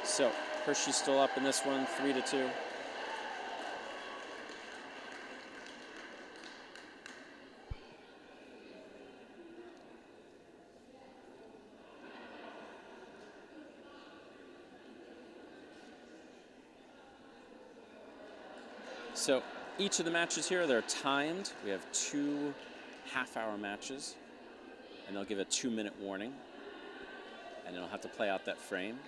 So Hershey's still up in this one, 3-2. So each of the matches here, they're timed. We have 2 half-hour matches, and they'll give a 2-minute warning, and it'll have to play out that frame.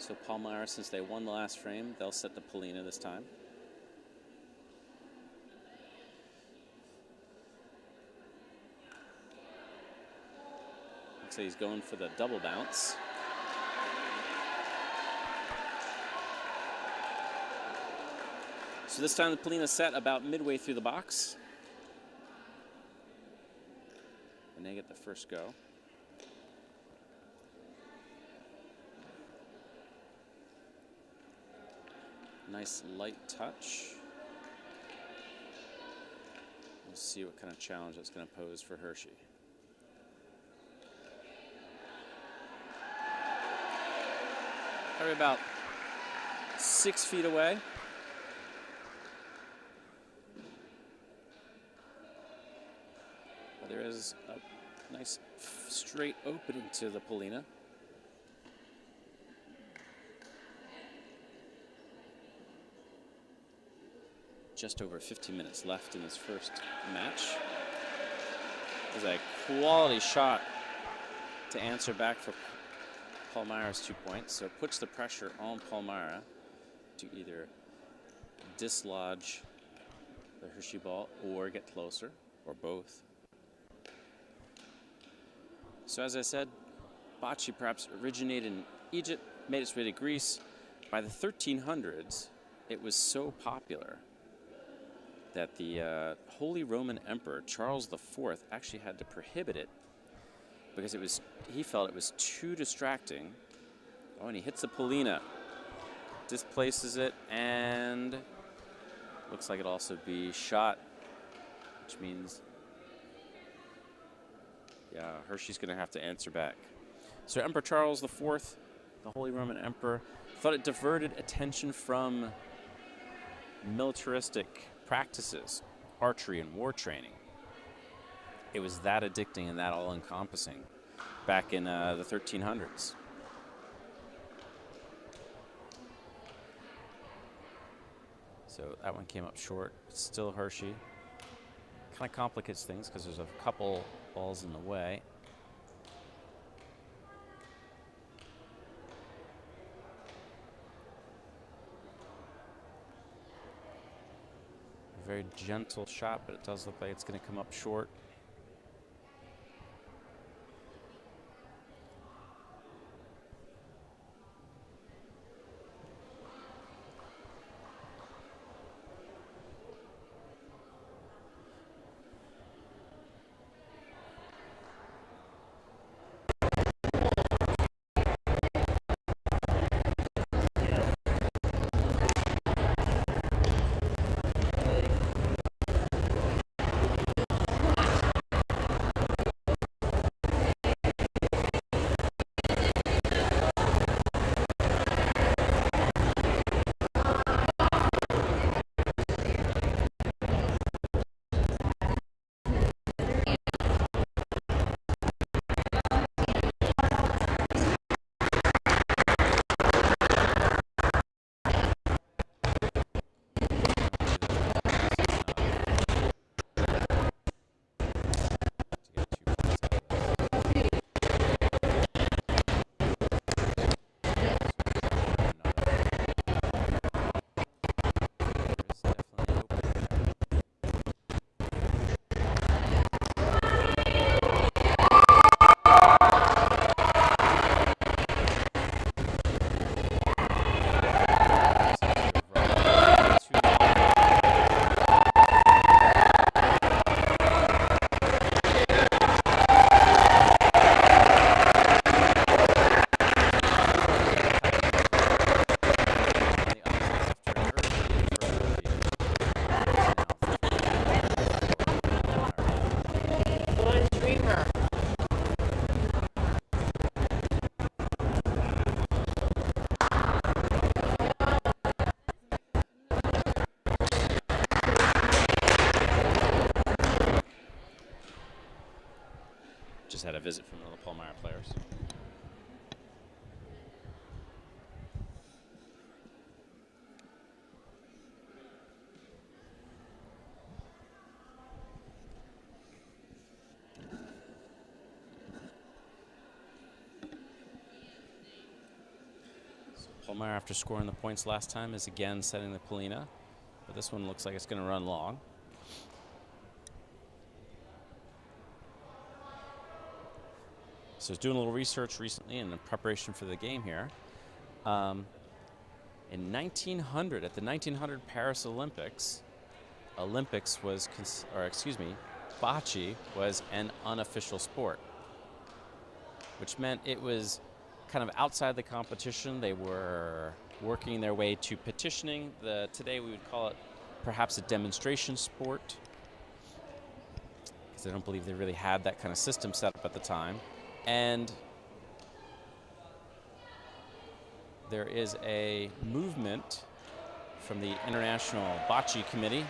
So Palmyra, since they won the last frame, they'll set the Palmyra this time. Looks like he's going for the double bounce. So this time the Palmyra set about midway through the box. And they get the first go. Nice light touch. We'll see what kind of challenge that's going to pose for Hershey. Probably about 6 feet away. There is a nice straight opening to the Palmyra. Just over 15 minutes left in this first match. There's a quality shot to answer back for Palmyra's 2 points. So it puts the pressure on Palmyra to either dislodge the Hershey ball or get closer, or both. So as I said, bocce perhaps originated in Egypt, made its way to Greece. By the 1300s, it was so popular that the Holy Roman Emperor Charles IV actually had to prohibit it because he felt it was too distracting. Oh, and he hits the Palmyra, displaces it, and looks like it'll also be shot, which means Hershey's going to have to answer back. So Emperor Charles IV, the Holy Roman Emperor, thought it diverted attention from militaristic practices, archery and war training. It was that addicting and that all-encompassing back in the 1300s. So that one came up short. It's still Hershey. Kind of complicates things because there's a couple balls in the way. A very gentle shot, but it does look like it's going to come up short. just had a visit from one of the Palmyra players. Palmyra, after scoring the points last time, is again setting the Palina, but this one looks like it's going to run long. So I was doing a little research recently in preparation for the game here. In 1900, at the 1900 Paris Olympics, bocce was an unofficial sport, which meant it was kind of outside the competition. They were working their way to petitioning. Today we would call it perhaps a demonstration sport, because I don't believe they really had that kind of system set up at the time. And there is a movement from the International Bocce Committee,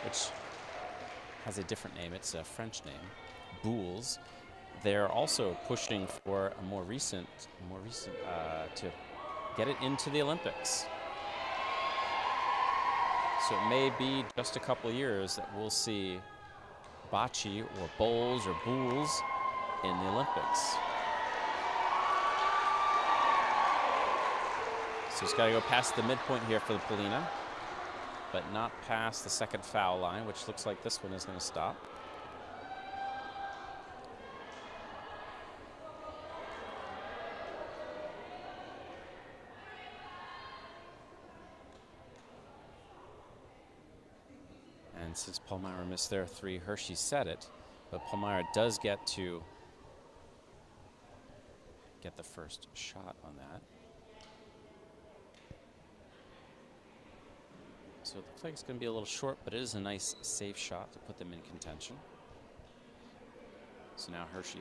which has a different name. It's a French name, Boules. They're also pushing for a more recent to get it into the Olympics. So it may be just a couple of years that we'll see bocce or bowls or boules in the Olympics. So he's got to go past the midpoint here for the Palina, but not past the second foul line, which looks like this one is going to stop. And since Palmyra missed their three, Hershey set it, but Palmyra does get to get the first shot on that. So it looks like it's going to be a little short, but it is a nice, safe shot to put them in contention. So now Hershey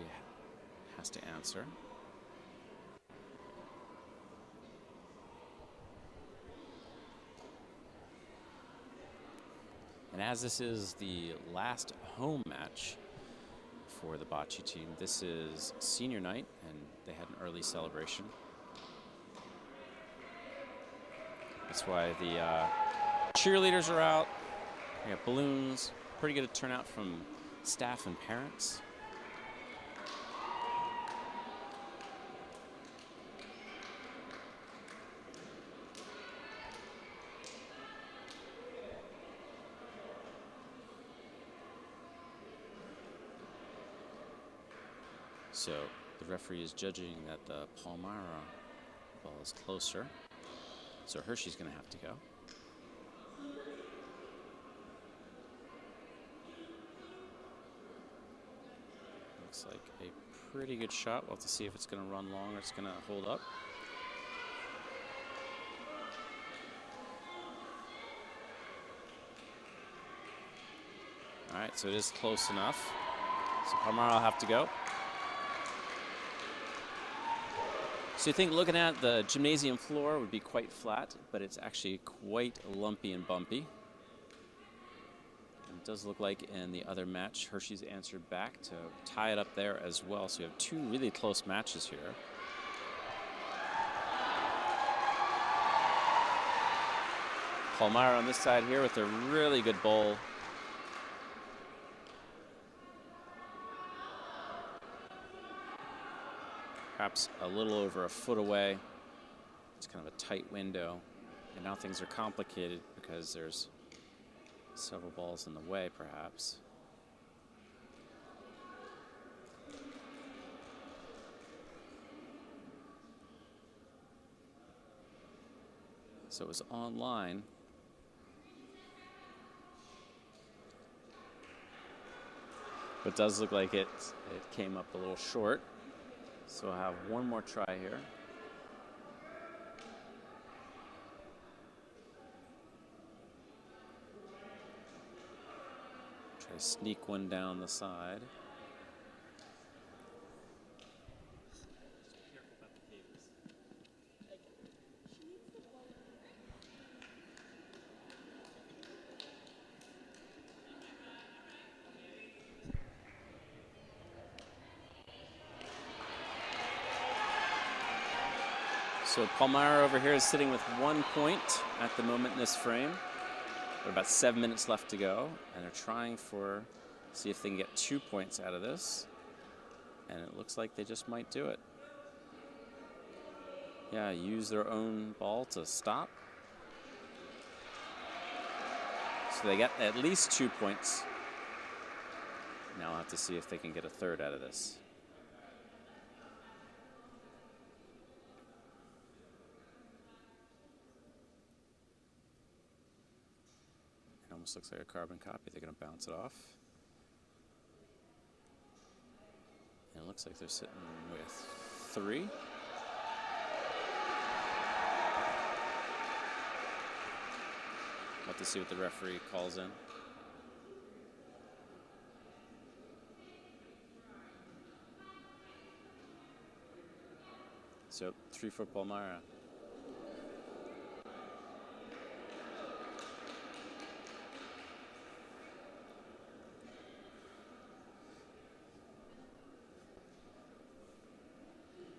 has to answer. And as this is the last home match for the bocce team, this is senior night, and they had an early celebration. That's why the cheerleaders are out. We got balloons. Pretty good turnout from staff and parents. So the referee is judging that the Palmyra ball is closer. So Hershey's going to have to go. Looks like a pretty good shot. We'll have to see if it's going to run long or it's going to hold up. All right, so it is close enough. So Palmyra will have to go. So you think looking at the gymnasium floor would be quite flat, but it's actually quite lumpy and bumpy. And it does look like in the other match, Hershey's answered back to tie it up there as well. So you have two really close matches here. Palmyra on this side here with a really good bowl. Perhaps a little over a foot away. It's kind of a tight window. And now things are complicated because there's several balls in the way, perhaps. So it was online. But it does look like it came up a little short. So we'll have one more try here. Try to sneak one down the side. So Palmyra over here is sitting with 1 point at the moment in this frame. There are about 7 minutes left to go, and they're trying for, see if they can get 2 points out of this. And it looks like they just might do it. Yeah, use their own ball to stop. So they get at least 2 points. Now I'll have to see if they can get a third out of this. It almost looks like a carbon copy. They're going to bounce it off. And it looks like they're sitting with 3. We'll have to see what the referee calls in. So 3 for Palmyra.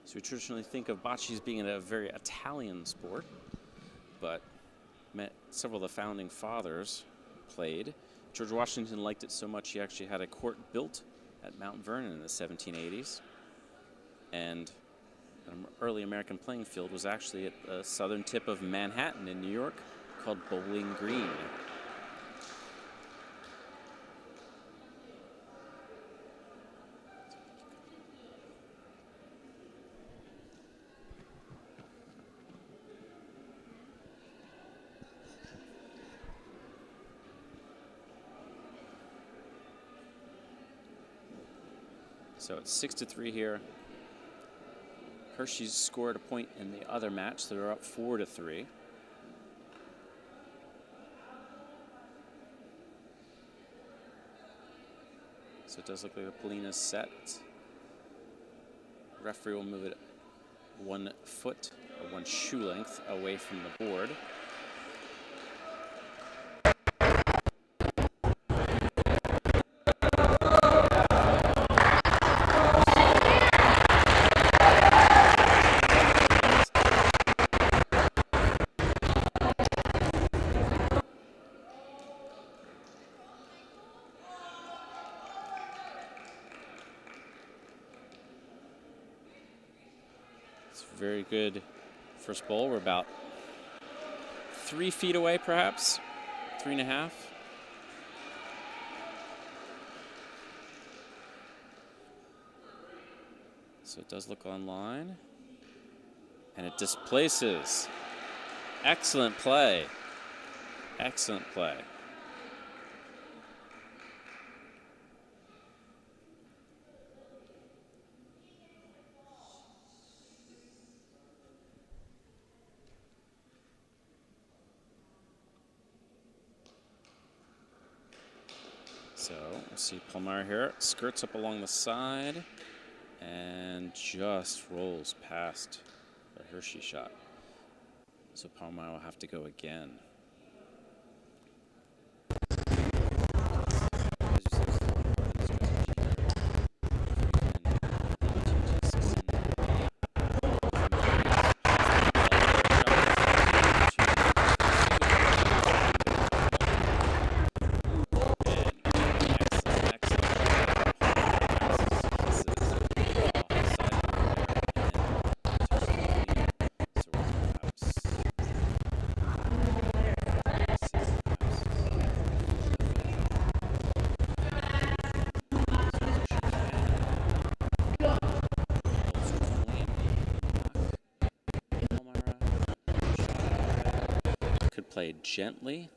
So we traditionally think of bocce as being a very Italian sport, but several of the founding fathers played. George Washington liked it so much he actually had a court built at Mount Vernon in the 1780s. And an early American playing field was actually at the southern tip of Manhattan in New York called Bowling Green. So it's 6-3 here. Hershey's scored a point in the other match, so they're up 4-3. So it does look like the Polina's set. The referee will move it 1 foot or 1 shoe length away from the board. Very good first bowl. We're about 3 feet away, perhaps 3.5. So it does look online, and it displaces. Excellent play. Excellent play. So we'll see Palmyra here. Skirts up along the side and just rolls past the Hershey shot. So Palmyra will have to go again. Play gently,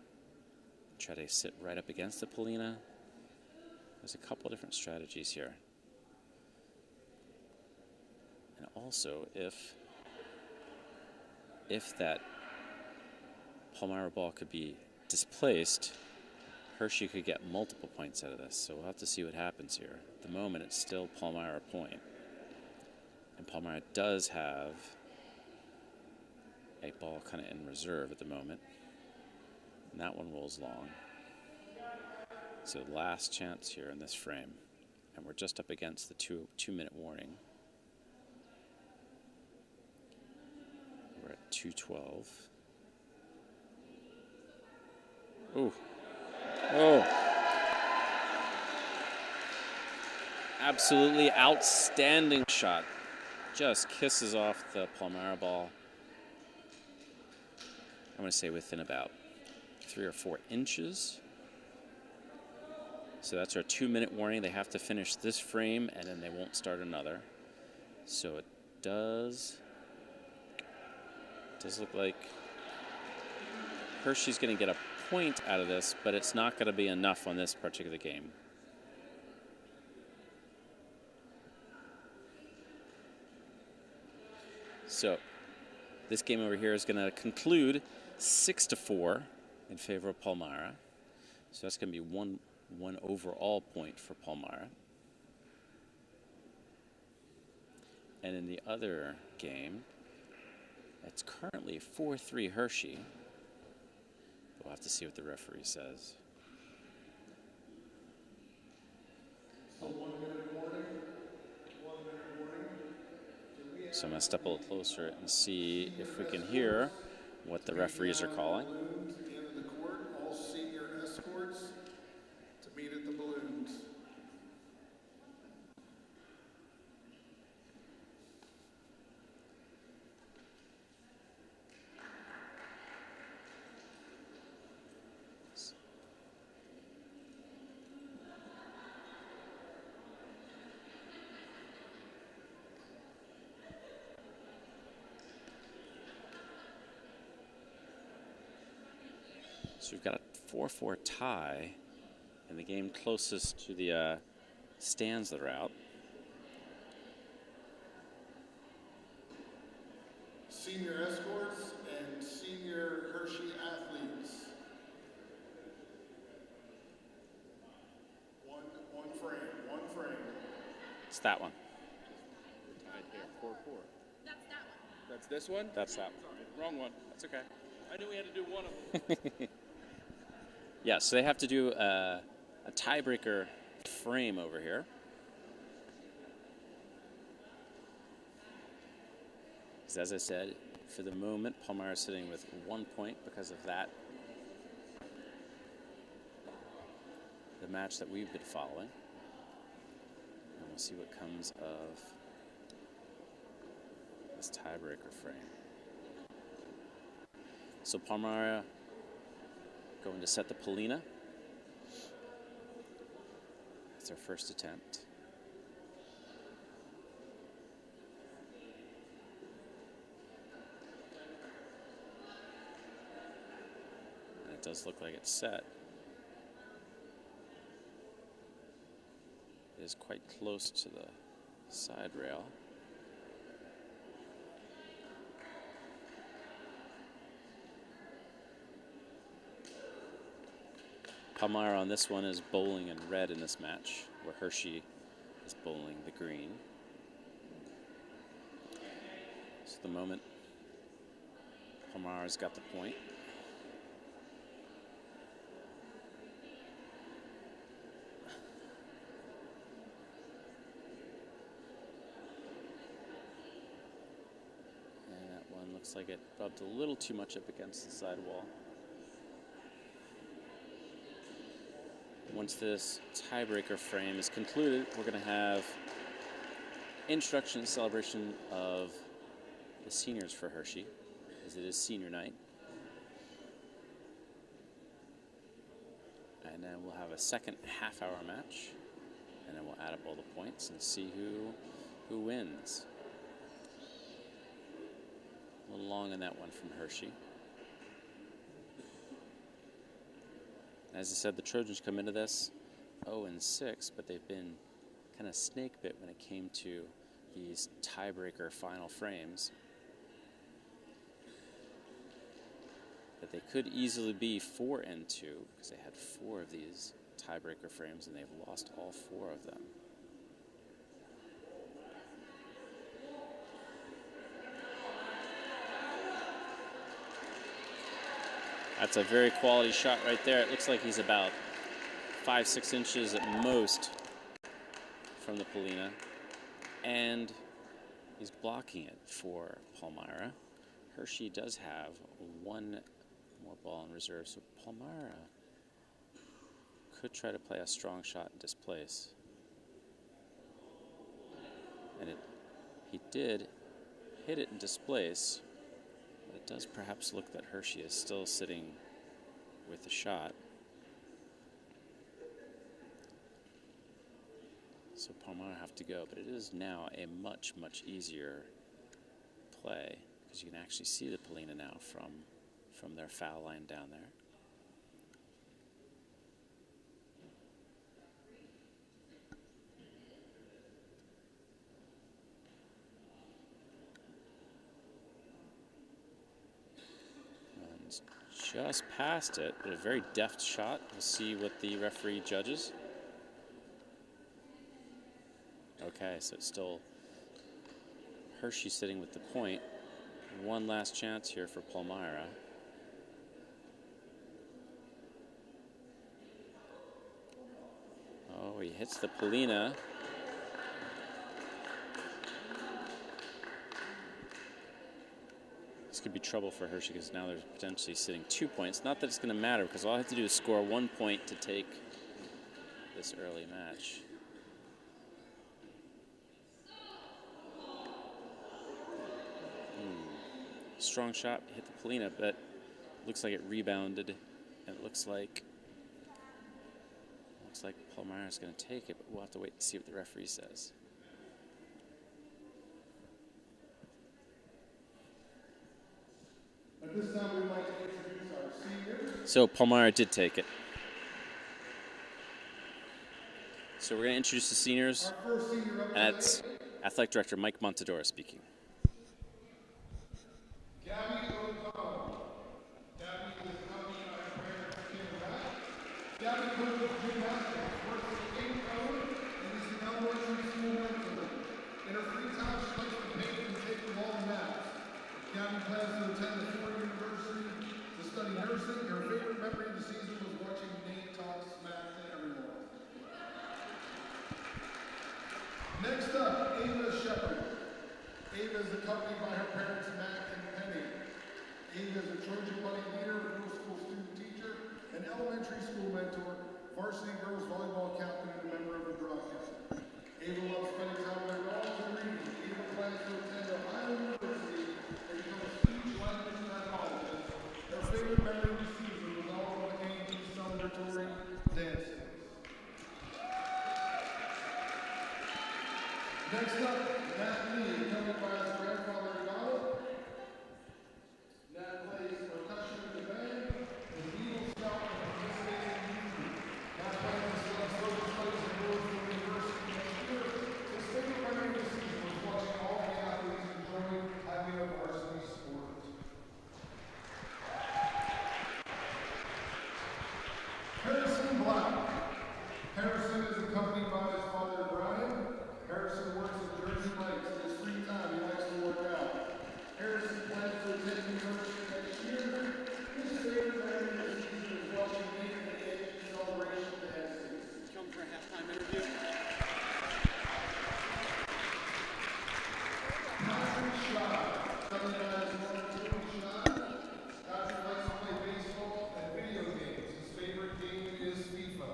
try to sit right up against the Polina. There's a couple different strategies here. And also, if that Palmyra ball could be displaced, Hershey could get multiple points out of this. So we'll have to see what happens here. At the moment, it's still Palmyra point. And Palmyra does have a ball kind of in reserve at the moment. And that one rolls long. So last chance here in this frame. And we're just up against the two-minute warning. 212. Ooh. Oh. Absolutely outstanding shot. Just kisses off the Palmyra ball. I'm going to say within about 3 or 4 inches. So that's our 2-minute warning. They have to finish this frame and then they won't start another. So it does look like Hershey's going to get a point out of this, but it's not going to be enough on this particular game. So this game over here is going to conclude 6-4 in favor of Palmyra. So that's going to be one overall point for Palmyra. And in the other game, it's currently 4-3 Hershey. We'll have to see what the referee says. So I'm going to step a little closer and see if we can hear what the referees are calling. In the court, all senior escorts to meet at the balloons. So we've got a 4-4 tie in the game closest to the stands that are out. Senior escorts and senior Hershey athletes. One frame. It's that one. Tied here, 4-4. That's that one. That's this one? That's that one. Wrong one. That's okay. I knew we had to do one of them. Yeah, so they have to do a tiebreaker frame over here. Because as I said, for the moment, Palmyra is sitting with 1 point because of that. The match that we've been following. And we'll see what comes of this tiebreaker frame. So Palmyra going to set the Polina. It's their first attempt. And it does look like it's set. It is quite close to the side rail. Palmyra on this one is bowling in red in this match, where Hershey is bowling the green. So at the moment, Palmyra's got the point. And that one looks like it rubbed a little too much up against the side wall. Once this tiebreaker frame is concluded, we're going to have introduction and celebration of the seniors for Hershey, as it is senior night. And then we'll have a second half-hour match, and then we'll add up all the points and see who wins. A little long on that one from Hershey. As I said, the Trojans come into this 0-6, but they've been kind of snake bit when it came to these tiebreaker final frames. But they could easily be 4-2 because they had 4 of these tiebreaker frames and they've lost all 4 of them. That's a very quality shot right there. It looks like he's about 5-6 inches at most from the Polina. And he's blocking it for Palmyra. Hershey does have one more ball in reserve, so Palmyra could try to play a strong shot and displace. And he did hit it and displace, but it does perhaps look that Hershey is still sitting with the shot. So Palmyra have to go, but it is now a much, much easier play because you can actually see the Palina now from their foul line down there. And just past it, but a very deft shot. We'll see what the referee judges. Okay, so it's still Hershey sitting with the point. One last chance here for Palmyra. Oh, he hits the Palina. This could be trouble for Hershey because now they're potentially sitting 2 points. Not that it's going to matter because all I have to do is score 1 point to take this early match. Strong shot, hit the Palina, but looks like it rebounded, and it looks like Palmyra's going to take it, but we'll have to wait and see what the referee says. At this time, we'd like to introduce our seniors. So Palmyra did take it. So we're going to introduce the seniors, Our first senior up and that's Athletic Director Mike Montadora speaking. Gabby O'Connell. Gabby is coming by her parents came back. Gabby coaches gymnastics, works at the coed, and is an elementary school mentor. In her free time, she likes to paint and take the long naps. Gabby plans to attend the Ford University to study nursing. Her favorite memory of the season was watching Nate talk smack to everyone. Next up, Ava Shepard. Ava is accompanied by her parents, Matt and Penny. Ava is a Trojan Bunny leader, middle school student teacher, an elementary school mentor, varsity girls volleyball captain, and a member of the broadcast. Ava loves spending time with her dogs and reading. Ava plans to attend Ohio University and become a speech language pathologist. Her favorite memory of the season was all of the games celebratory dancing. Next up, Nat Lee, accompanied by his grandfather Donald. Nat plays percussion in the band and the Eagle Scout and participates in music. Nat plans to select social studies and goes to the university next year. His favorite memory of the season was watching all the athletes enjoy Palmyra varsity sport. Harrison Black. Harrison is accompanied by his father Brian. Harrison works at Jersey Mike's. In his free time, he likes to work out. Harrison plans to attend university next year. His favorite memory of the season is watching Nate and Edge celebration dances. Come for a halftime interview. Patrick Schott, coming by his mother Tony Schott. Patrick likes to play baseball and video games. His favorite game is FIFA.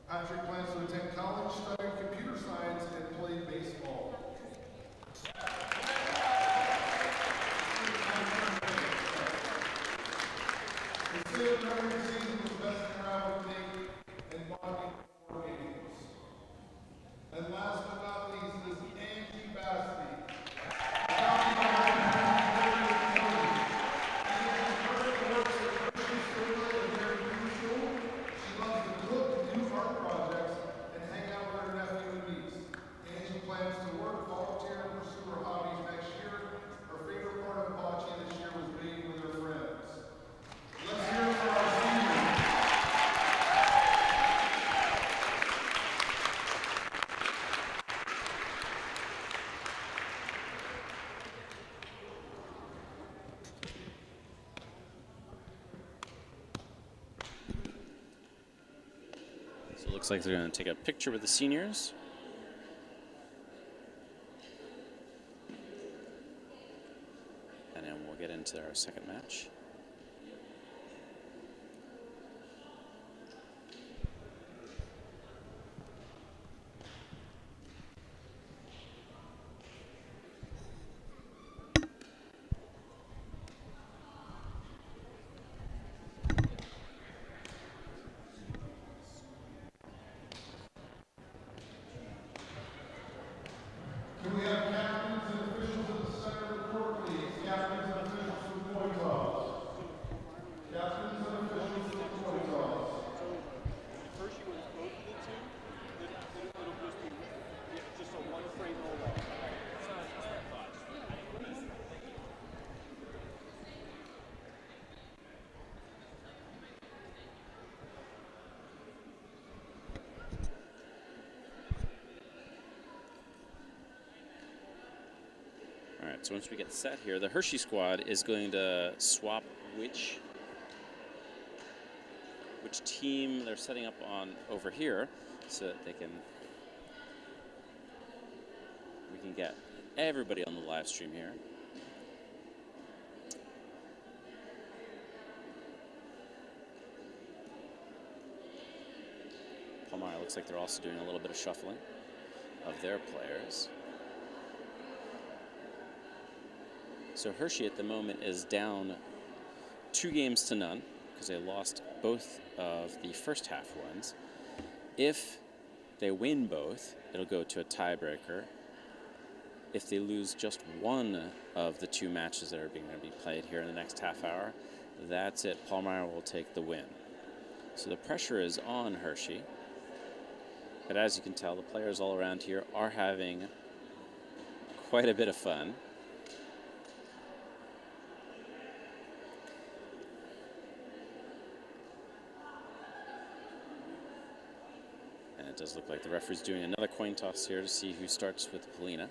Patrick plans to attend college, study computer science, and play baseball. His favorite memory of the season was messing around with Nate and bonding for games. And last but not least is Angie Varsity. Plans to work, volunteer, and pursue her hobbies next year. Her favorite part of Bocce this year was being with her friends. Let's hear it for our seniors. So it looks like they're going to take a picture with the seniors. And then we'll get into our second match. Can we have captains and officials at the center of the court, please? Captains and officials for the point toss. Captains and officials for the point toss. Hershey was both of the two. It'll just be just a one frame roll off. All right, so once we get set here, the Hershey squad is going to swap which team they're setting up on over here, so that we can get everybody on the live stream here. Palmyra looks like they're also doing a little bit of shuffling of their players. So Hershey at the moment is down 2 games to none because they lost both of the first half ones. If they win both, it'll go to a tiebreaker. If they lose just one of the 2 matches that are going to be played here in the next half hour, that's it. Palmyra will take the win. So the pressure is on Hershey. But as you can tell, the players all around here are having quite a bit of fun. And it does look like the referee's doing another coin toss here to see who starts with Polina.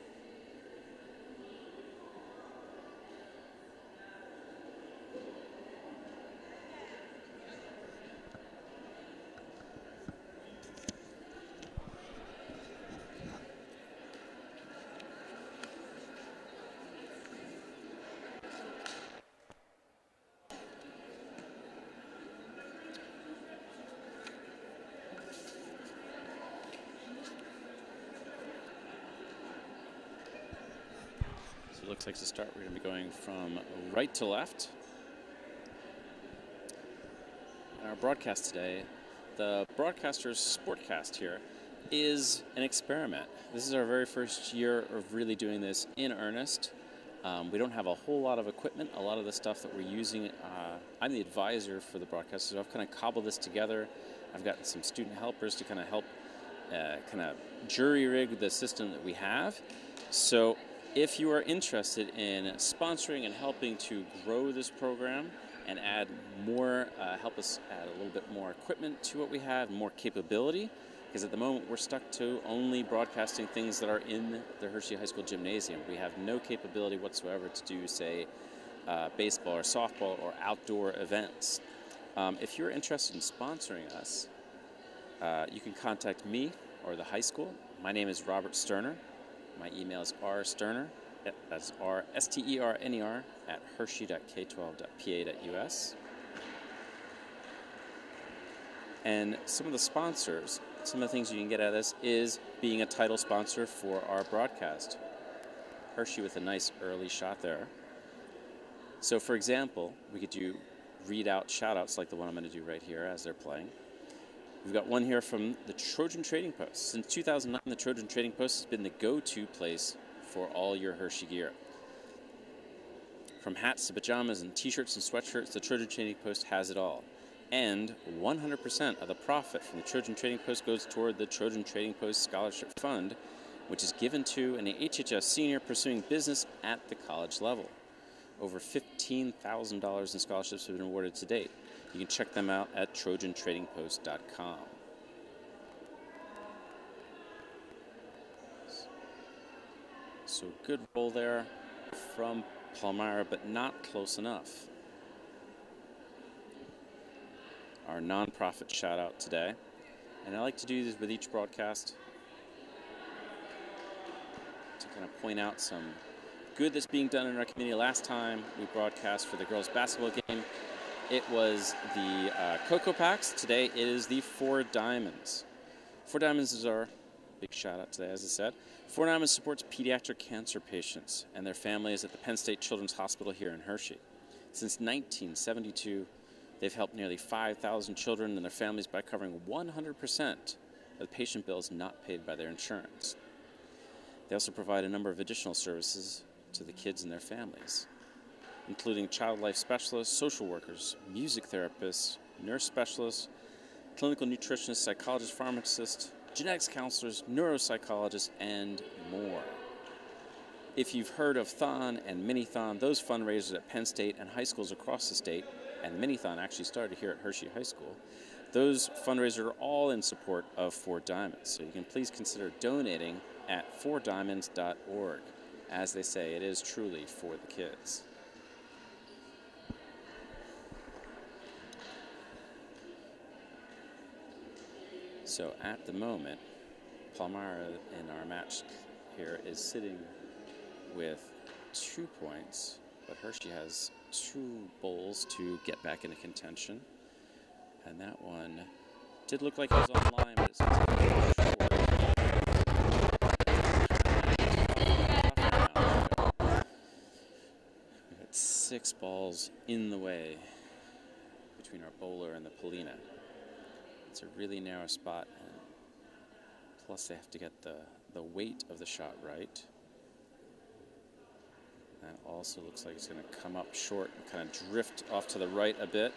Looks like to start, we're going to be going from right to left. In our broadcast today, the broadcaster's sportcast here is an experiment. This is our very first year of really doing this in earnest. We don't have a whole lot of equipment. A lot of the stuff that we're using, I'm the advisor for the broadcast, so I've kind of cobbled this together. I've gotten some student helpers to kind of help jury rig the system that we have. So if you are interested in sponsoring and helping to grow this program and add more, help us add a little bit more equipment to what we have, more capability, because at the moment we're stuck to only broadcasting things that are in the Hershey High School gymnasium. We have no capability whatsoever to do, say, baseball or softball or outdoor events. If you're interested in sponsoring us, you can contact me or the high school. My name is Robert Sterner. My email is rsterner, that's R-S-T-E-R-N-E-R, at hershey.k12.pa.us. And some of the sponsors, some of the things you can get out of this is being a title sponsor for our broadcast. Hershey with a nice early shot there. So for example, we could read out shout-outs like the one I'm going to do right here as they're playing. We've got one here from the Trojan Trading Post. Since 2009, the Trojan Trading Post has been the go-to place for all your Hershey gear. From hats to pajamas and t-shirts and sweatshirts, the Trojan Trading Post has it all. And 100% of the profit from the Trojan Trading Post goes toward the Trojan Trading Post Scholarship Fund, which is given to an HHS senior pursuing business at the college level. Over $15,000 in scholarships have been awarded to date. You can check them out at trojantradingpost.com. So good roll there from Palmyra, but not close enough. Our nonprofit shout out today. And I like to do this with each broadcast to kind of point out some good that's being done in our community. Last time we broadcast for the girls' basketball game, it was the Cocoa Packs. Today it is the Four Diamonds. Four Diamonds is our big shout out today, as I said. Four Diamonds supports pediatric cancer patients and their families at the Penn State Children's Hospital here in Hershey. Since 1972, they've helped nearly 5,000 children and their families by covering 100% of the patient bills not paid by their insurance. They also provide a number of additional services to the kids and their families, including child life specialists, social workers, music therapists, nurse specialists, clinical nutritionists, psychologists, pharmacists, genetics counselors, neuropsychologists, and more. If you've heard of Thon and Minithon, those fundraisers at Penn State and high schools across the state, and Minithon actually started here at Hershey High School, those fundraisers are all in support of Four Diamonds. So you can please consider donating at fourdiamonds.org. As they say, it is truly for the kids. So at the moment, Palmyra in our match here is sitting with 2 points, but Hershey has 2 bowls to get back into contention. And that one did look like it was online, but it's short. We've got 6 balls in the way between our bowler and the Polina. It's a really narrow spot, and plus they have to get the weight of the shot right. That also looks like it's going to come up short and kind of drift off to the right a bit.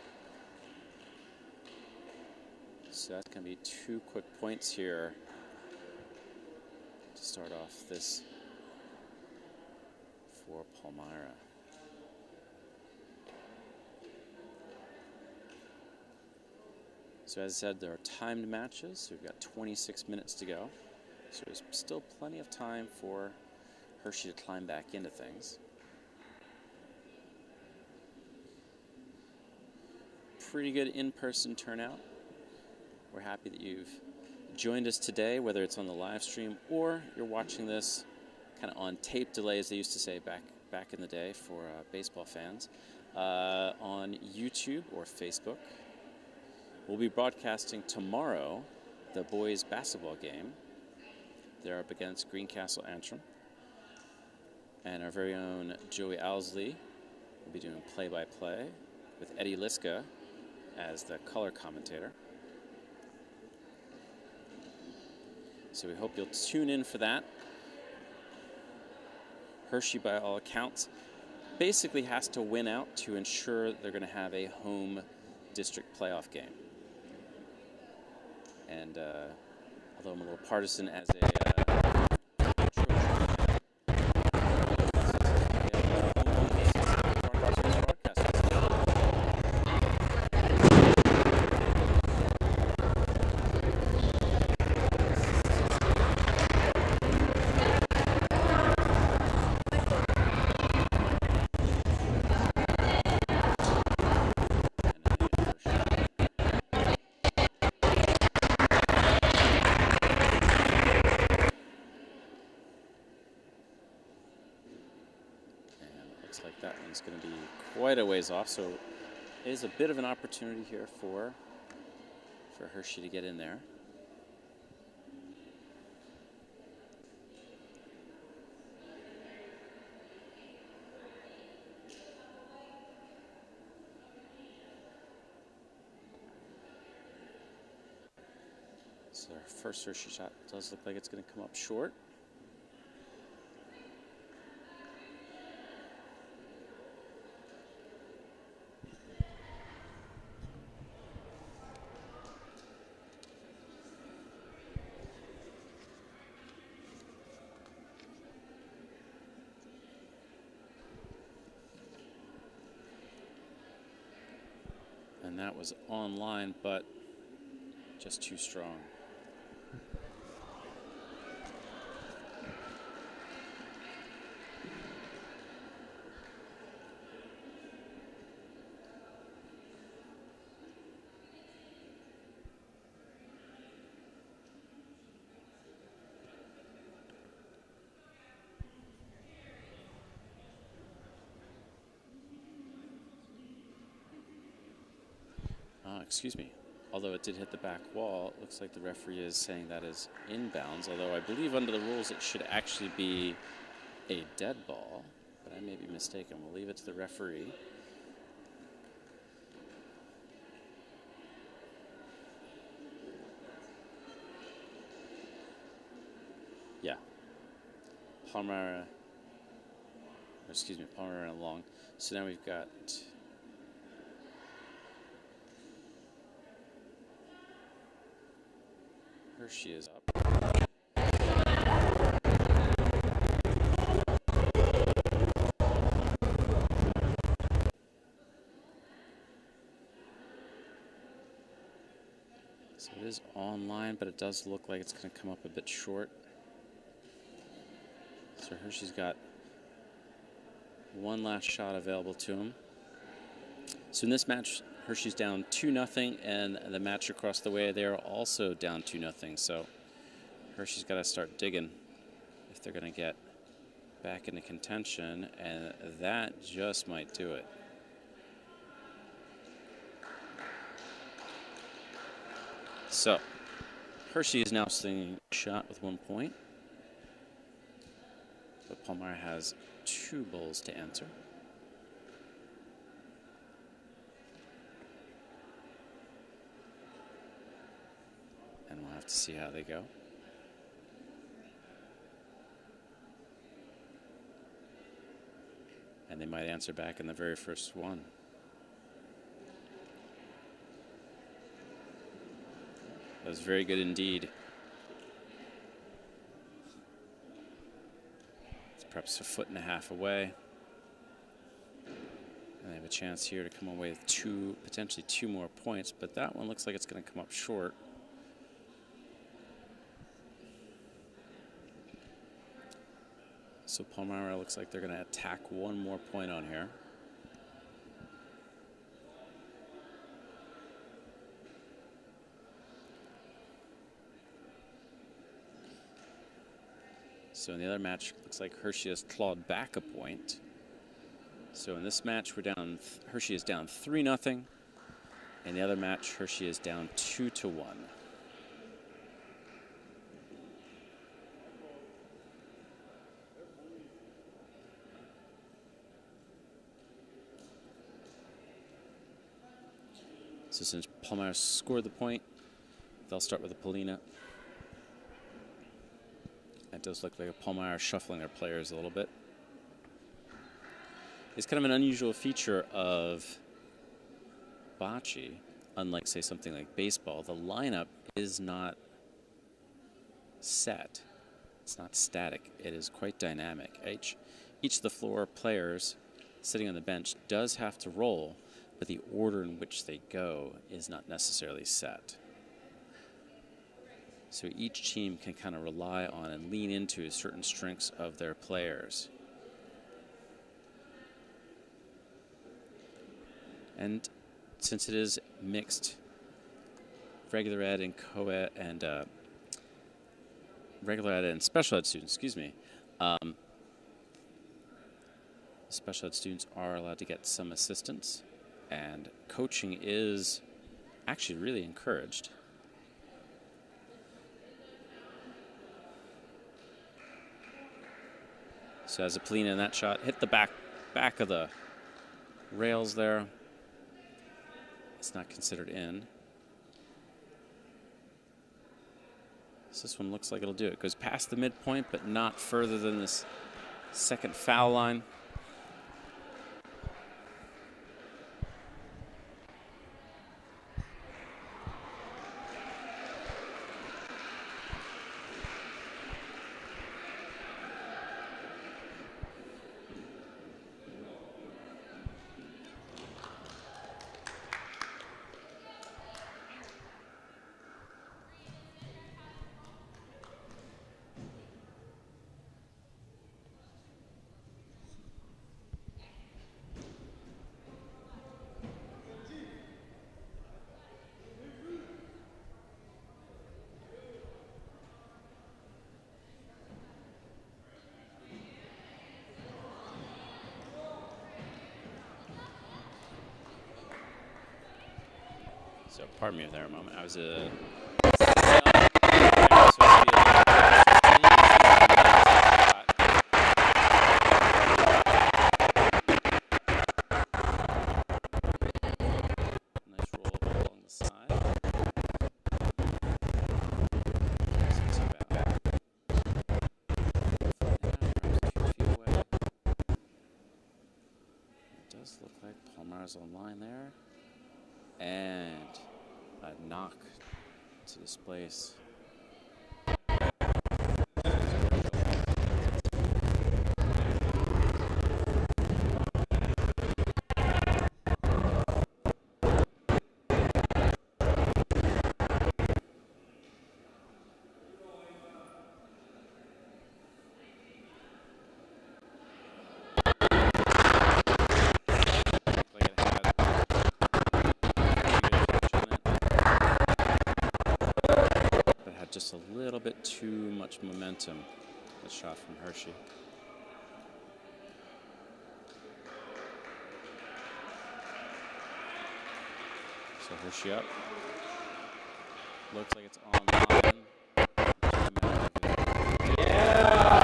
So that's going to be 2 quick points here to start off this for Palmyra. So as I said, there are timed matches, so we've got 26 minutes to go. So there's still plenty of time for Hershey to climb back into things. Pretty good in-person turnout. We're happy that you've joined us today, whether it's on the live stream or you're watching this kind of on tape delay, as they used to say back in the day for baseball fans, on YouTube or Facebook. We'll be broadcasting tomorrow the boys' basketball game. They're up against Greencastle Antrim. And our very own Joey Owsley will be doing play-by-play with Eddie Liska as the color commentator. So we hope you'll tune in for that. Hershey, by all accounts, basically has to win out to ensure they're going to have a home district playoff game. And although I'm a little partisan as a like that one's going to be quite a ways off, so it is a bit of an opportunity here for Hershey to get in there. So our first Hershey shot does look like it's going to come up short. And that was online, but just too strong. excuse me. Although it did hit the back wall, it looks like the referee is saying that is inbounds. Although I believe under the rules it should actually be a dead ball, but I may be mistaken. We'll leave it to the referee. Yeah. Palmyra ran along. So now we've got Hershey is up. So it is online, but it does look like it's going to come up a bit short. So Hershey's got one last shot available to him. So in this match, Hershey's down 2-0, and the match across the way, they're also down 2-0. So Hershey's got to start digging if they're going to get back into contention, and that just might do it. So Hershey is now swinging a shot with 1 point. But Palmyra has 2 bowls to answer. And we'll have to see how they go. And they might answer back in the very first one. That was very good indeed. It's perhaps a 1.5 feet away. And they have a chance here to come away with potentially two more points, but that one looks like it's going to come up short. So Palmyra looks like they're going to attack 1 more point on here. So in the other match, looks like Hershey has clawed back a point. So in this match, Hershey is down 3-0. In the other match, Hershey is down 2-1. So since Palmyra scored the point, they'll start with a Polina. It does look like Palmyra shuffling their players a little bit. It's kind of an unusual feature of Bocce, unlike, say, something like baseball. The lineup is not set. It's not static. It is quite dynamic. Each of the floor players sitting on the bench does have to roll, but the order in which they go is not necessarily set. So each team can kind of rely on and lean into certain strengths of their players. And since it is mixed regular ed and coed and regular ed and special ed students, special ed students are allowed to get some assistance, and coaching is actually really encouraged. So as a Polina in that shot, hit the back of the rails there. It's not considered in. So this one looks like it'll do it. Goes past the midpoint, but not further than this second foul line. So pardon me there a moment. I was nice roll along the side. Isn't too bad. Perhaps 2 feet away. It does look like Palmyra's online there. And a knock to displace. Just a little bit too much momentum. The shot from Hershey. So Hershey up. Looks like it's online. Yeah!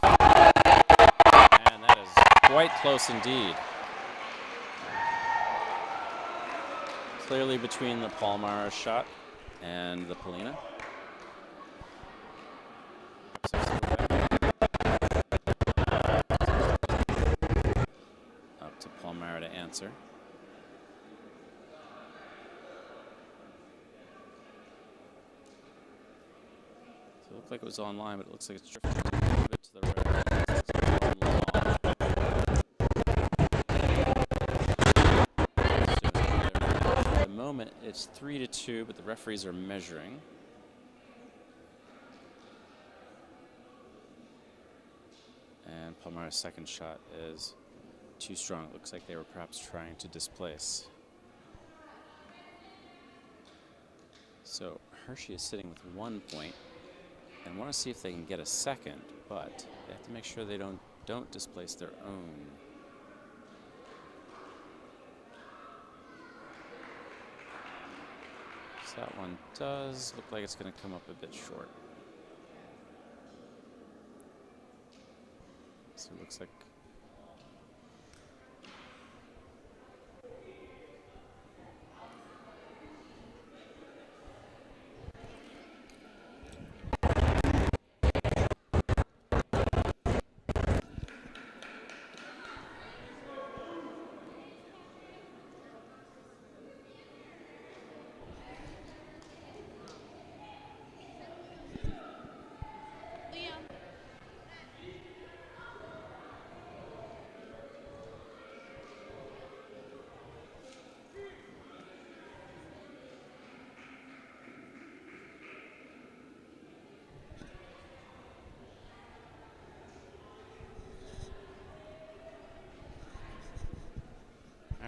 And that is quite close indeed. Clearly between the Palmyra shot and the Polina. Up to Palmyra to answer. So it looked like it was online, but it looks like it's drifting a little bit to the right. So at the moment, it's 3-2, but the referees are measuring. And Palmyra's second shot is too strong. It looks like they were perhaps trying to displace. So Hershey is sitting with 1 point and want to see if they can get a second, but they have to make sure they don't displace their own. So that one does look like it's going to come up a bit short. So it looks like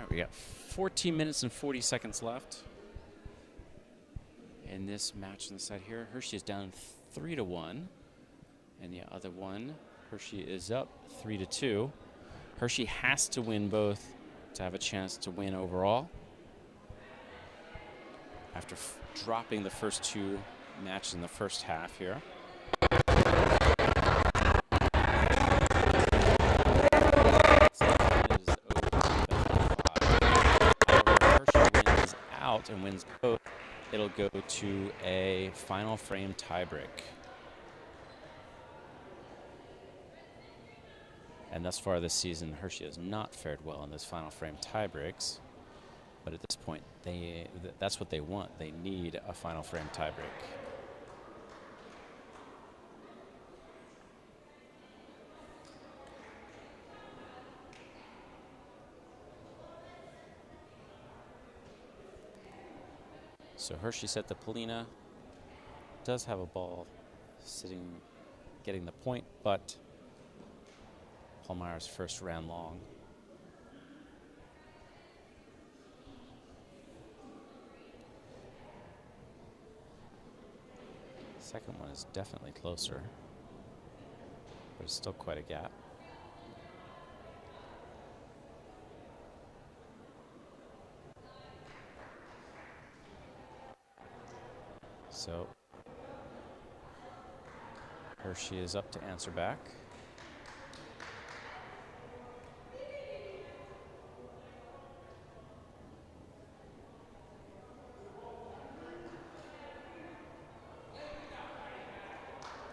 we got 14 minutes and 40 seconds left in this match on the side here. Hershey is down 3-1, and the other one, Hershey is up 3-2. Hershey has to win both to have a chance to win overall. After dropping the first 2 matches in the first half here. And wins both, it'll go to a final frame tiebreak. And thus far this season, Hershey has not fared well in those final frame tiebreaks. But at this point, that's what they want. They need a final frame tiebreak. So Hershey set the Polina, does have a ball sitting, getting the point, but Palmyra's first ran long. Second one is definitely closer, but it's still quite a gap. So Hershey is up to answer back.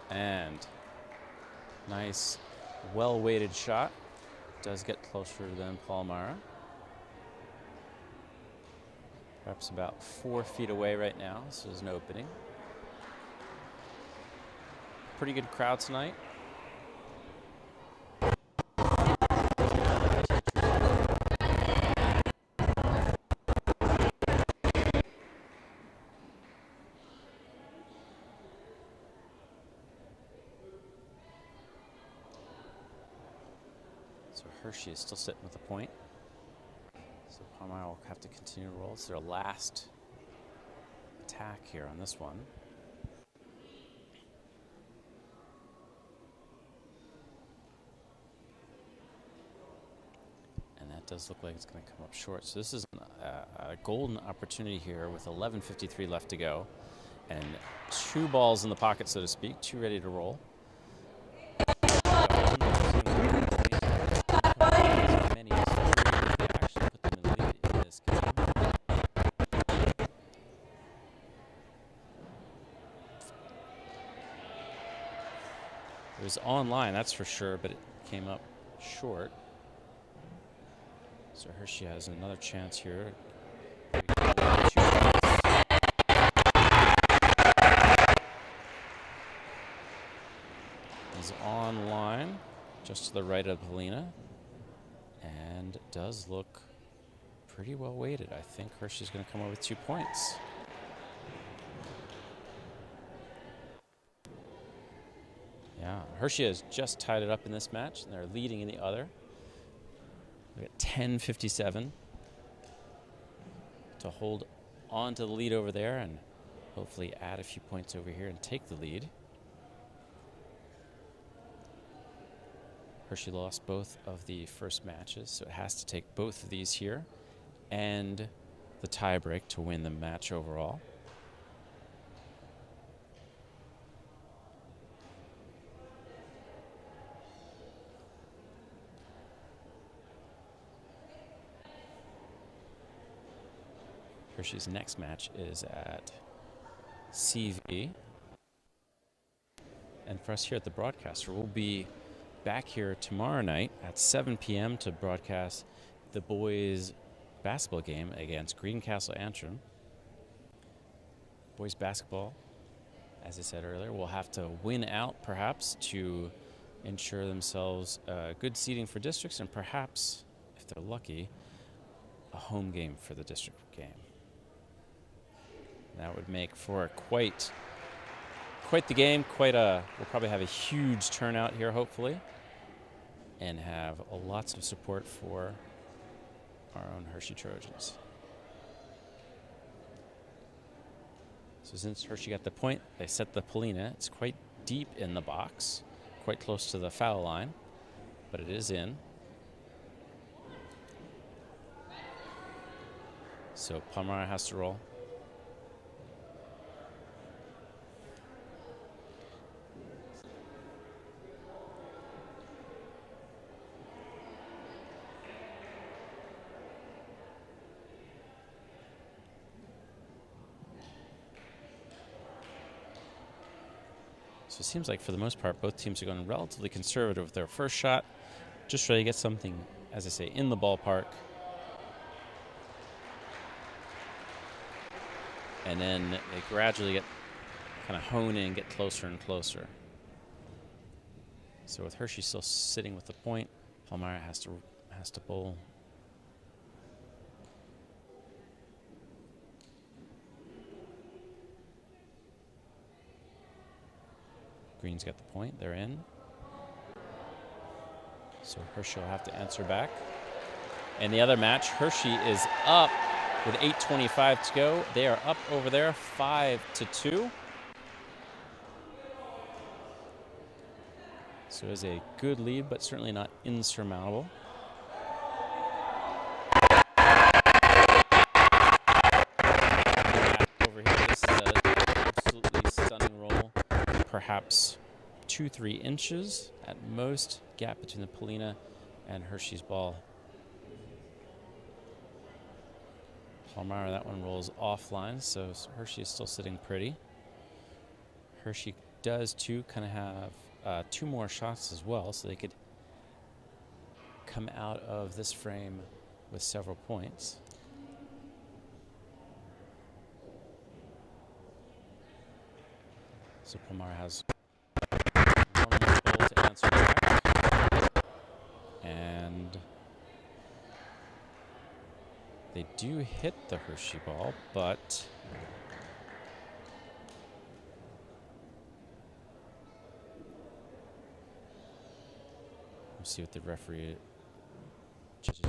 And nice, well-weighted shot. Does get closer than Palmyra. Perhaps about 4 feet away right now, so there's an opening. Pretty good crowd tonight. So Hershey is still sitting with a point. So Palmyra will have to continue to roll. It's their last attack here on this one. And that does look like it's going to come up short. So this is a golden opportunity here with 11:53 left to go. And 2 balls in the pocket, so to speak, 2 ready to roll. It was online, that's for sure, but it came up short. So Hershey has another chance here. He's online, just to the right of Helena, and does look pretty well weighted. I think Hershey's going to come over with 2 points. Yeah, Hershey has just tied it up in this match, and they're leading in the other. We got 10:57 to hold on to the lead over there and hopefully add a few points over here and take the lead. Hershey lost both of the first matches, so it has to take both of these here and the tie break to win the match overall. Hershey's next match is at CV. And for us here at the broadcaster, we'll be back here tomorrow night at 7 p.m. to broadcast the boys' basketball game against Greencastle Antrim. Boys basketball, as I said earlier, will have to win out perhaps to ensure themselves good seeding for districts and perhaps, if they're lucky, a home game for the district game. That would make for quite the game. We'll probably have a huge turnout here, hopefully, and have lots of support for our own Hershey Trojans. So since Hershey got the point, they set the Palina. It's quite deep in the box, quite close to the foul line, but it is in. So Palmyra has to roll. So it seems like for the most part, both teams are going relatively conservative with their first shot, just try to get something, as I say, in the ballpark. And then they gradually get kind of hone in, get closer and closer. So with Hershey still sitting with the point, Palmyra has to bowl. Green's got the point, they're in. So Hershey will have to answer back. In the other match, Hershey is up with 8:25 to go. They are up over there 5-2. So it is a good lead, but certainly not insurmountable. Over here, this is an absolute perhaps 2-3 inches at most gap between the Palmyra and Hershey's ball. Palmyra, that one rolls offline, so Hershey is still sitting pretty. Hershey does too kind of have 2 more shots as well, so they could come out of this frame with several points. So Palmyra has one more ball to answer back. And they do hit the Hershey ball, but we'll see what the referee judges.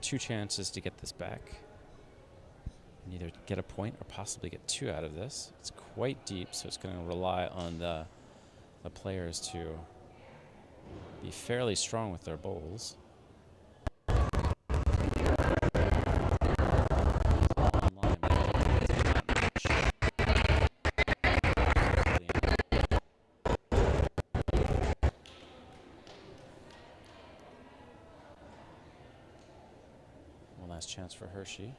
Two chances to get this back and either get a point or possibly get 2 out of this. It's quite deep, so it's going to rely on the players to be fairly strong with their bowls. Chance for Hershey.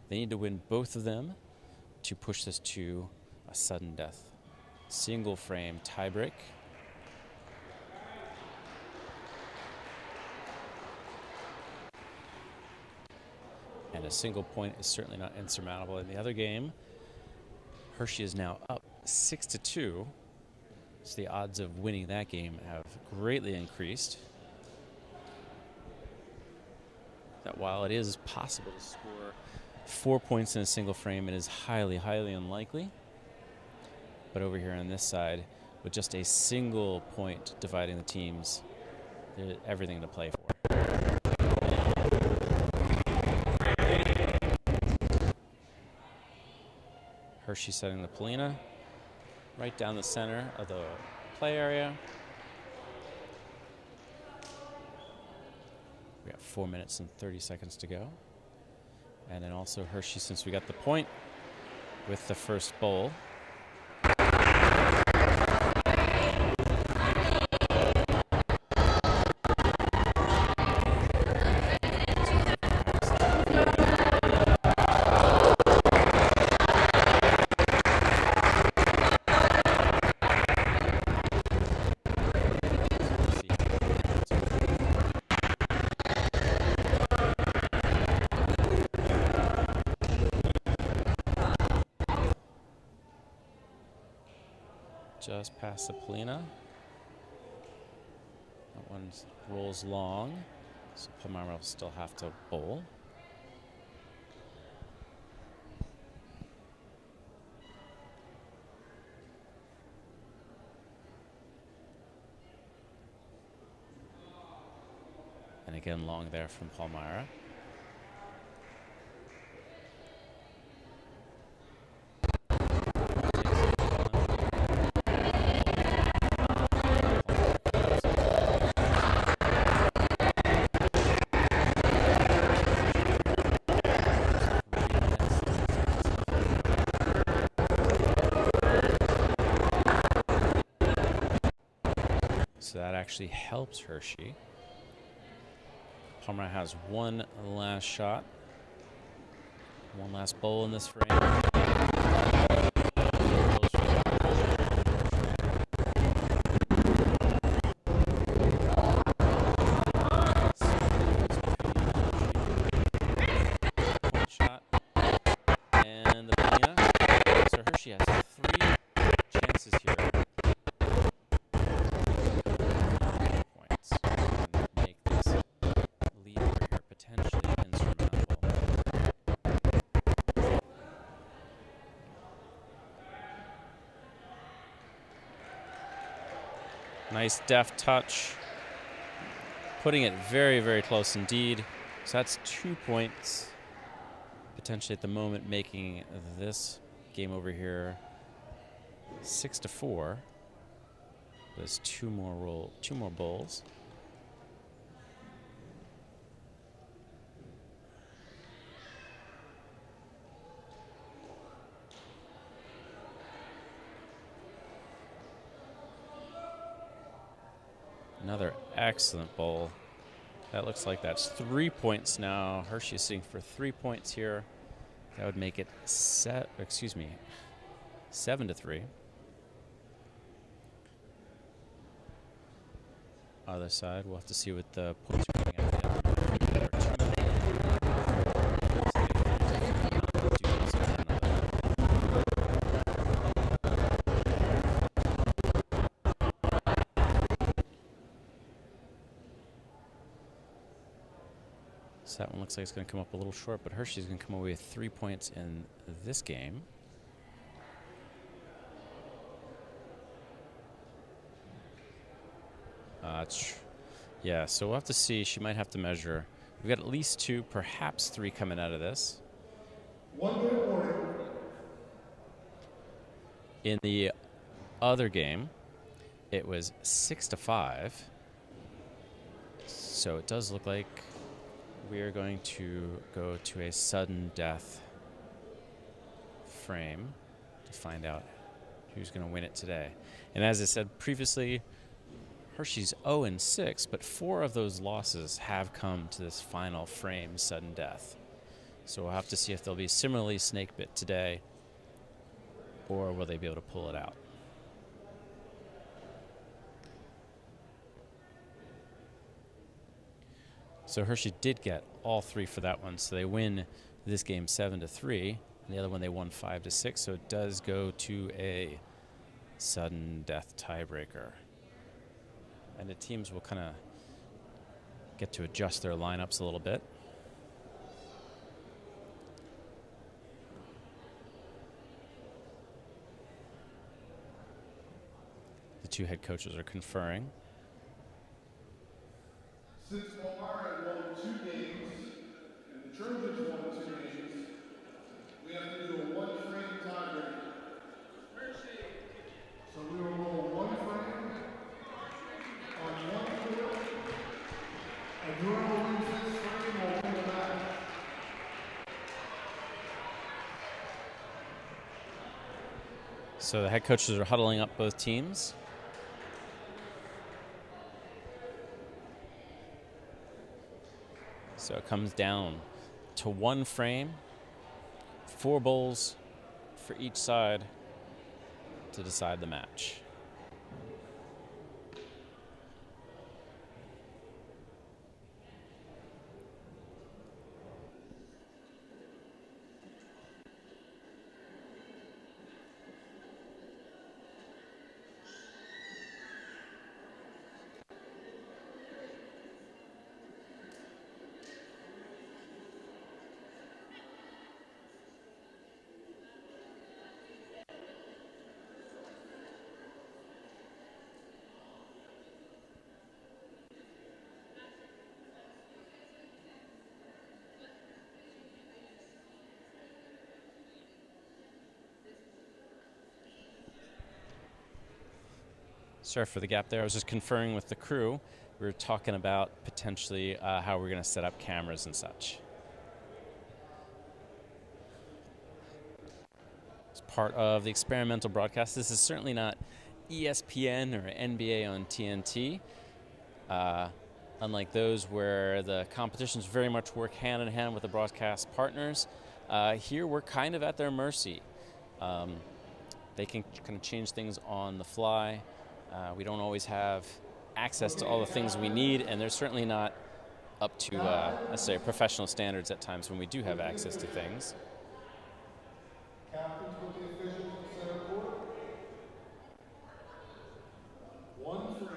They need to win both of them to push this to a sudden death. Single frame tiebreak. And a single point is certainly not insurmountable. In the other game, Hershey is now up 6-2. So the odds of winning that game have greatly increased. That while it is possible to score 4 points in a single frame, it is highly, highly unlikely. But over here on this side, with just a single point dividing the teams, there's everything to play for. Hershey setting the Palmyra right down the center of the play area. We got 4 minutes and 30 seconds to go. And then also Hershey, since we got the point with the first bowl. Just past the Palmyra. That one rolls long, so Palmyra will still have to bowl. And again, long there from Palmyra. So that actually helps Hershey. Palmyra has one last shot. One last bowl in this frame. Shot. And the Pena. So Hershey has 3 chances here. Points. And make this lead over here potentially insurmountable. Nice deft touch. Putting it very, very close indeed. So that's 2 points. Potentially at the moment making this game over here 6-4. There's two more bowls. Another excellent bowl. That looks like that's 3 points now. Hershey's sitting for 3 points here. That would make it 7-3. Other side, we'll have to see what the points are coming out at. So that one looks like it's going to come up a little short, but Hershey's going to come away with 3 points in this game. Yeah, so we'll have to see. She might have to measure. We've got at least 2, perhaps 3 coming out of this. 1 minute warning. In the other game, it was 6-5. So it does look like we are going to go to a sudden death frame to find out who's going to win it today. And as I said previously, Hershey's 0-6, but 4 of those losses have come to this final frame sudden death. So we'll have to see if they'll be similarly snake bit today, or will they be able to pull it out. So Hershey did get all 3 for that one, so they win this game 7-3, and the other one they won 5-6. So it does go to a sudden death tiebreaker. And the teams will kind of get to adjust their lineups a little bit. The 2 head coaches are conferring. Since Palmyra won 2 games and the Trojans won 2 games, we have to do a 1-frame tiebreaker. So we will roll 1 frame on 1 court, and whoever wins this frame will win the match. So the head coaches are huddling up both teams. So it comes down to 1 frame, 4 bowls for each side to decide the match. Sorry for the gap there. I was just conferring with the crew. We were talking about potentially how we're going to set up cameras and such. As part of the experimental broadcast, this is certainly not ESPN or NBA on TNT. Unlike those where the competitions very much work hand in hand with the broadcast partners, here we're kind of at their mercy. They can kind of change things on the fly. We don't always have access to all the things we need, and they're certainly not up to, let's say, professional standards at times when we do have access to things. Captains with the officials in center court. 1 frame.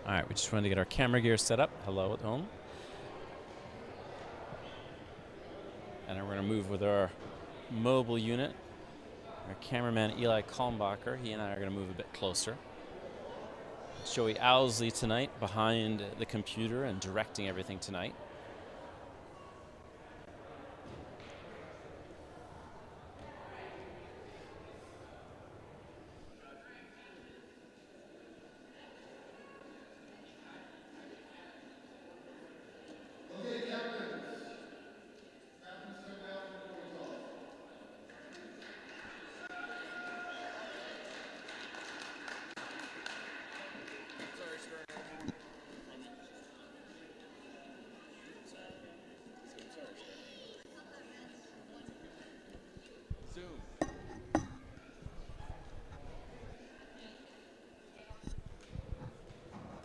All right, we just wanted to get our camera gear set up. Hello at home. And then we're going to move with our mobile unit. Our cameraman, Eli Kalmbacher, he and I are going to move a bit closer. Joey Owsley tonight behind the computer and directing everything tonight.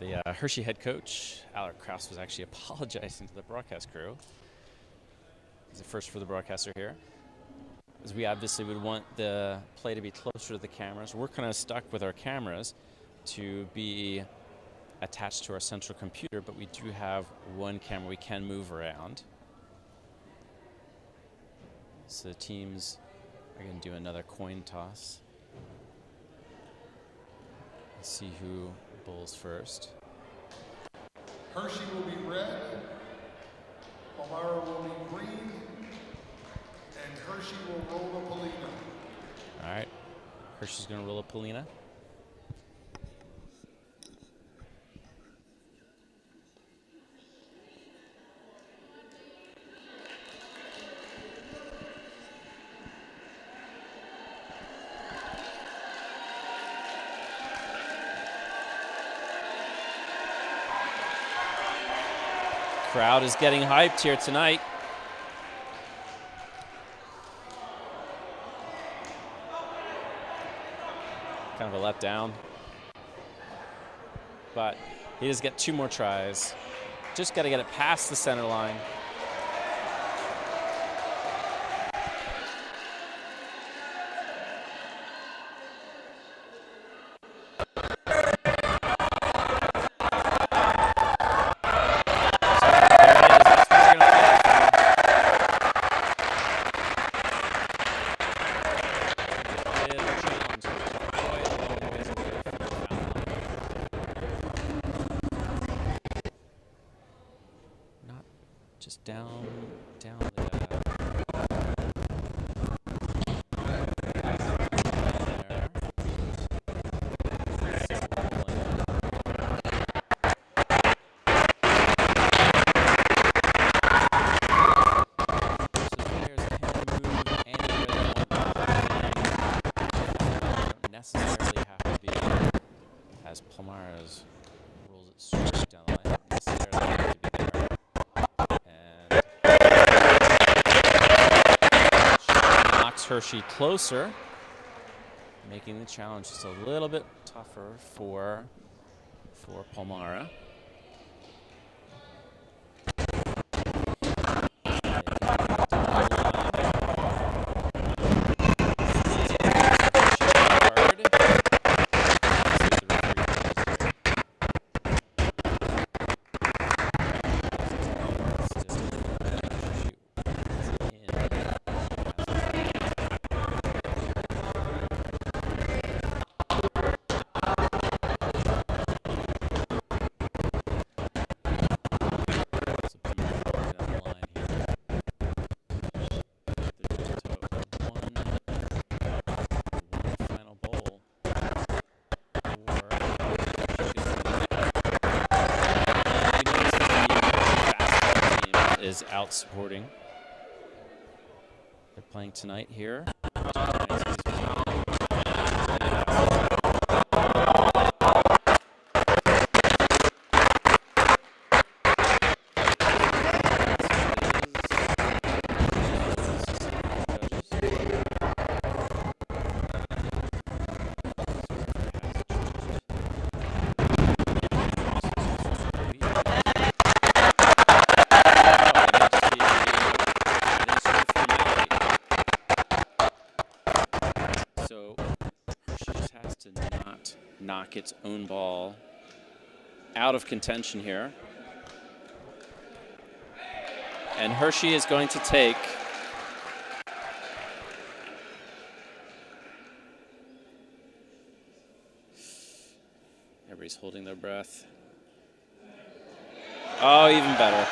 The Hershey head coach, Alec Krause, was actually apologizing to the broadcast crew. It's a first for the broadcaster here. As we obviously would want the play to be closer to the cameras. We're kind of stuck with our cameras to be attached to our central computer, but we do have one camera we can move around. So the teams are going to do another coin toss. Let's see who bowls first. Hershey will be red, Palmyra will be green, and Hershey will roll a Polina. All right, Hershey's going to roll a Polina. Crowd is getting hyped here tonight. Kind of a letdown. But he does get 2 more tries. Just got to get it past the center line. Just down the necessarily have to be, as Palmyra's rolls it straight down the line, necessarily have to be there. Knocks Hershey closer, making the challenge just a little bit tougher for Palmyra. is out supporting. They're playing tonight here. Knock its own ball out of contention here. And Hershey is going to take everybody's holding their breath. Oh, even better.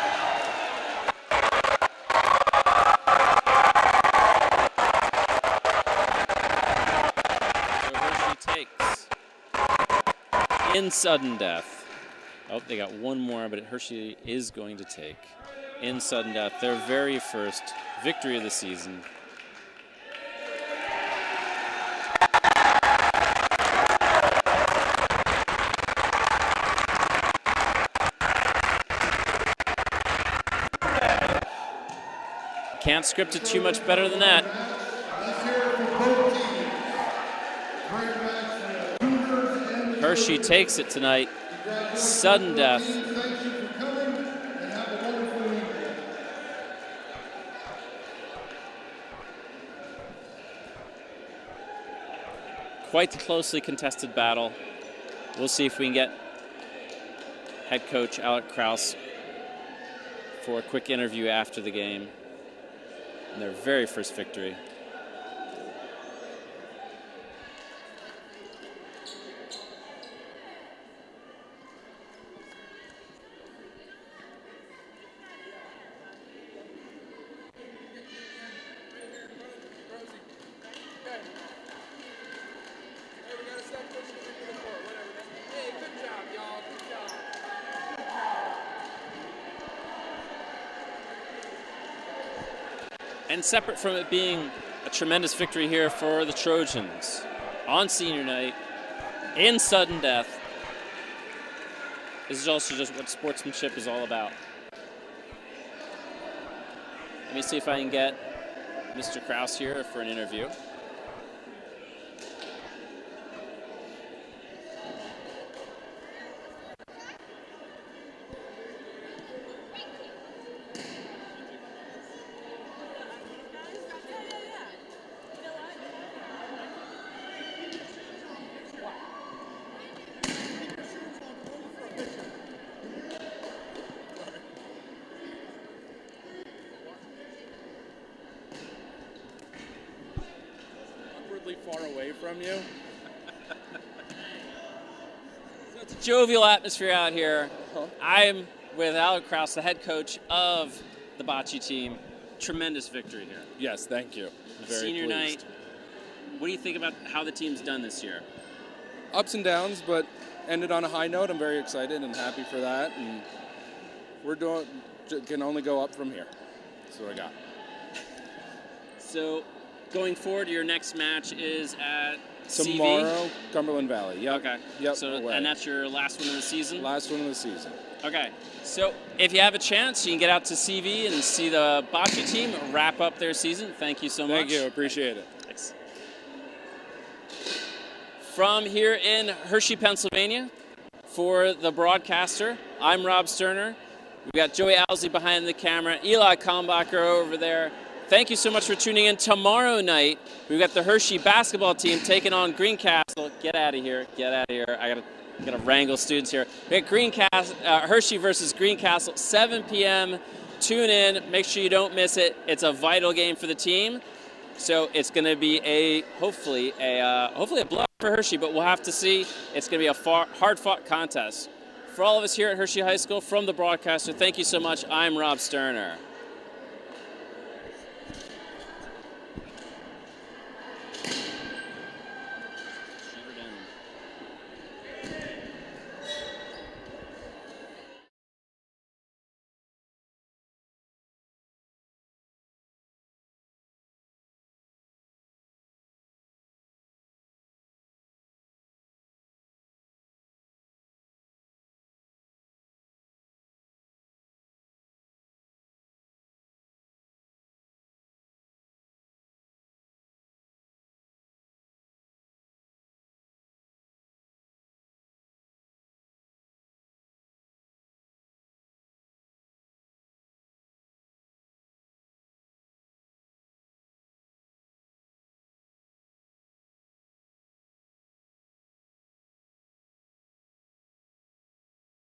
In sudden death. Oh, they got one more, but Hershey is going to take in sudden death their very first victory of the season. Can't script it too much better than that. Hershey takes it tonight. Sudden death. Quite the closely contested battle. We'll see if we can get head coach Alec Krause for a quick interview after the game. And their very first victory. And separate from it being a tremendous victory here for the Trojans on senior night in sudden death, this is also just what sportsmanship is all about. Let me see if I can get Mr. Krause here for an interview. Far away from you. So it's a jovial atmosphere out here. I'm with Alec Krause, the head coach of the Bocce team. Tremendous victory here. Yes, thank you. Very Senior pleased. night. What do you think about how the team's done this year? Ups and downs, but ended on a high note. I'm very excited and happy for that. And can only go up from here. That's what I got. So, going forward, your next match is at Tomorrow, CV? Cumberland Valley. Yep. Okay. Yep. So, away. and that's your last one of the season? Last one of the season. Okay. So, if you have a chance, you can get out to CV and see the Bocce team wrap up their season. Thank you so much. Thank you. Appreciate it. Thanks. From here in Hershey, Pennsylvania, for the broadcaster, I'm Rob Sterner. We've got Joey Owsley behind the camera, Eli Kalmbacher over there. Thank you so much for tuning in. Tomorrow night, we've got the Hershey basketball team taking on Greencastle. Get out of here. Get out of here. I gotta wrangle students here. We got Hershey versus Greencastle, 7 p.m. Tune in. Make sure you don't miss it. It's a vital game for the team. So it's going to be hopefully a blowout for Hershey, but we'll have to see. It's going to be a hard-fought contest. For all of us here at Hershey High School, from the broadcaster, thank you so much. I'm Rob Sterner.